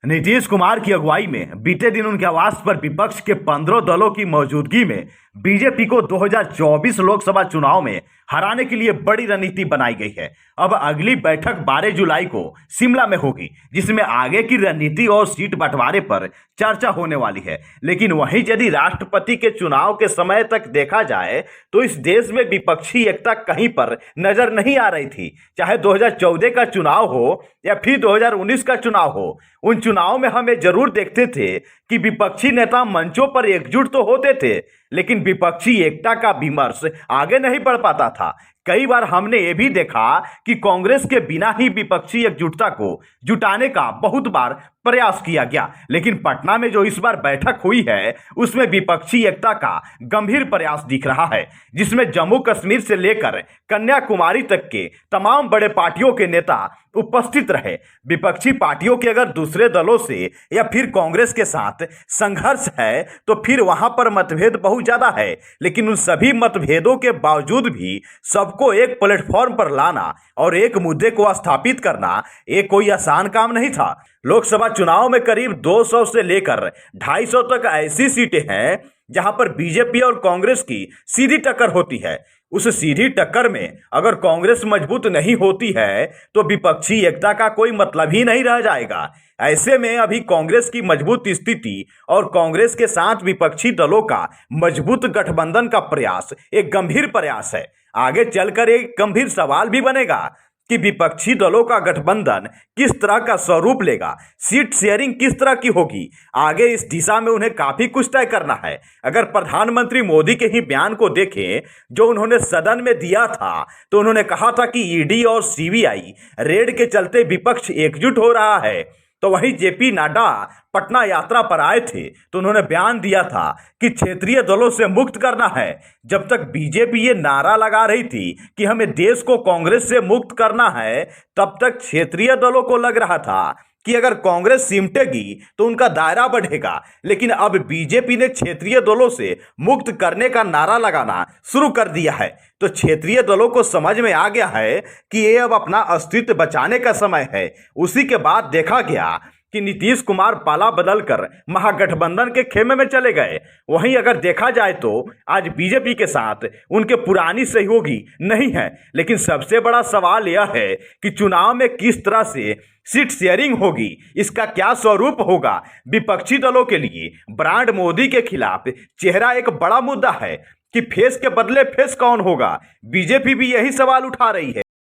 नीतीश कुमार की अगुवाई में बीते दिन उनके आवास पर विपक्ष के 15 दलों की मौजूदगी में बीजेपी को 2024 लोकसभा चुनाव में हराने के लिए बड़ी रणनीति बनाई गई है। अब अगली बैठक 12 जुलाई को शिमला में होगी, जिसमें आगे की रणनीति और सीट बंटवारे पर चर्चा होने वाली है। लेकिन वहीं यदि राष्ट्रपति के चुनाव के समय तक देखा जाए तो इस देश में विपक्षी एकता कहीं पर नजर नहीं आ रही थी। चाहे 2014 का चुनाव हो या फिर 2019 का चुनाव हो, उन चुनाव में हमें जरूर देखते थे कि विपक्षी नेता मंचों पर एकजुट तो होते थे, लेकिन विपक्षी एकता का विमर्श आगे नहीं बढ़ पाता था। कई बार हमने ये भी देखा कि कांग्रेस के बिना ही विपक्षी एकजुटता को जुटाने का बहुत बार प्रयास किया गया, लेकिन पटना में जो इस बार बैठक हुई है उसमें विपक्षी एकता का गंभीर प्रयास दिख रहा है, जिसमें जम्मू कश्मीर से लेकर कन्याकुमारी तक के तमाम बड़े पार्टियों के नेता उपस्थित रहे। विपक्षी पार्टियों के अगर दूसरे दलों से या फिर कांग्रेस के साथ संघर्ष है तो फिर वहां पर मतभेद बहुत ज्यादा है, लेकिन उन सभी मतभेदों के बावजूद भी सबको एक प्लेटफॉर्म पर लाना और एक मुद्दे को स्थापित करना ये कोई आसान काम नहीं था। लोकसभा चुनाव में करीब 200 से लेकर 250 तक ऐसी सीटें हैं जहां पर बीजेपी और कांग्रेस की सीधी टक्कर होती है। उस सीधी टक्कर में अगर कांग्रेस मजबूत नहीं होती है तो विपक्षी एकता का कोई मतलब ही नहीं रह जाएगा। ऐसे में अभी कांग्रेस की मजबूत स्थिति और कांग्रेस के साथ विपक्षी दलों का मजबूत गठबंधन का प्रयास एक गंभीर प्रयास है। आगे चलकर एक गंभीर सवाल भी बनेगा कि विपक्षी दलों का गठबंधन किस तरह का स्वरूप लेगा, सीट शेयरिंग किस तरह की होगी। आगे इस दिशा में उन्हें काफी कुछ तय करना है। अगर प्रधानमंत्री मोदी के ही बयान को देखें जो उन्होंने सदन में दिया था, तो उन्होंने कहा था कि ईडी और सीबीआई रेड के चलते विपक्ष एकजुट हो रहा है। तो वहीं जेपी नड्डा पटना यात्रा पर आए थे तो उन्होंने बयान दिया था कि क्षेत्रीय दलों से मुक्त करना है। जब तक बीजेपी ये नारा लगा रही थी कि हमें देश को कांग्रेस से मुक्त करना है, तब तक क्षेत्रीय दलों को लग रहा था कि अगर कांग्रेस सिमटेगी तो उनका दायरा बढ़ेगा। लेकिन अब बीजेपी ने क्षेत्रीय दलों से मुक्त करने का नारा लगाना शुरू कर दिया है, तो क्षेत्रीय दलों को समझ में आ गया है कि ये अब अपना अस्तित्व बचाने का समय है। उसी के बाद देखा गया कि नीतीश कुमार पाला बदलकर महागठबंधन के खेमे में चले गए। वहीं अगर देखा जाए तो आज बीजेपी के साथ उनके पुरानी सहयोगी नहीं है, लेकिन सबसे बड़ा सवाल यह है कि चुनाव में किस तरह से सीट शेयरिंग होगी, इसका क्या स्वरूप होगा। विपक्षी दलों के लिए ब्रांड मोदी के खिलाफ चेहरा एक बड़ा मुद्दा है कि फेस के बदले फेस कौन होगा। बीजेपी भी यही सवाल उठा रही है।